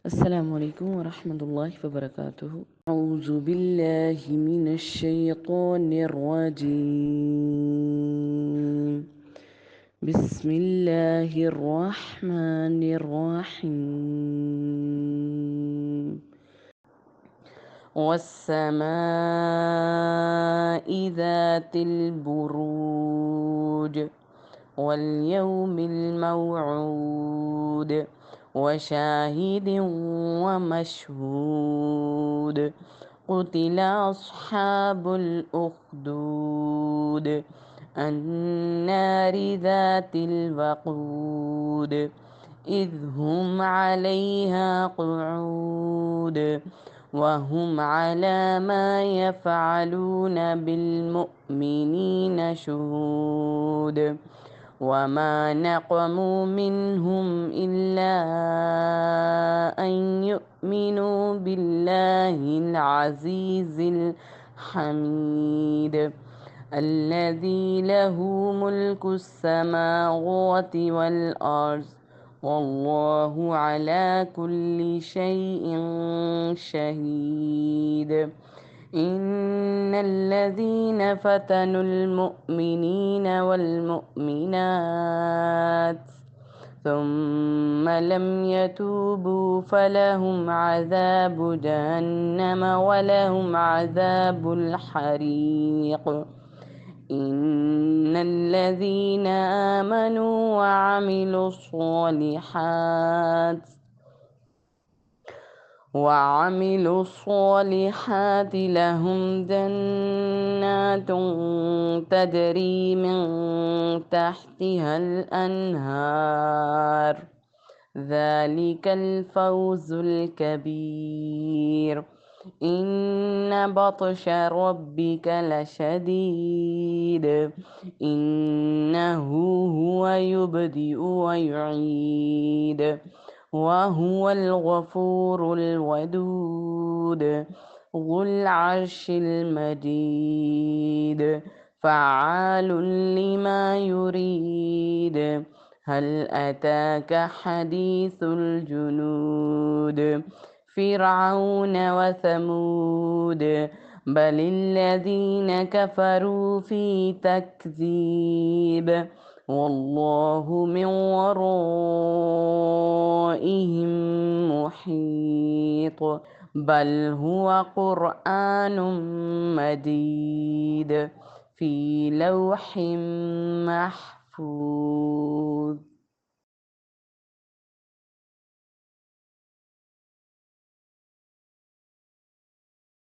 السلام عليكم ورحمة الله وبركاته. أعوذ بالله من الشيطان الرجيم. بسم الله الرحمن الرحيم. والسماء ذات البروج واليوم الموعود وشاهد ومشهود قتل أصحاب الأخدود النار ذات الوقود إذ هم عليها قعود وهم على ما يفعلون بالمؤمنين شهود وما نقموا منهم إلا أن يؤمنوا بالله العزيز الحميد الذي له ملك السماوات والأرض والله على كل شيء شهيد. إن الذين فتنوا المؤمنين والمؤمنات ثم لم يتوبوا فلهم عذاب جهنم ولهم عذاب الحريق. إن الذين آمنوا وعملوا الصالحات لهم جنات تجري من تحتها الأنهار ذلك الفوز الكبير. إن بطش ربك لشديد إنه هو يبدئ ويعيد وهو الغفور الودود ذو العرش المجيد فعال لما يريد. هل أتاك حديث الجنود فرعون وثمود بل الذين كفروا في تكذيب والله من ورائهم محيط بل هو قرآن مجيد في لوح محفوظ.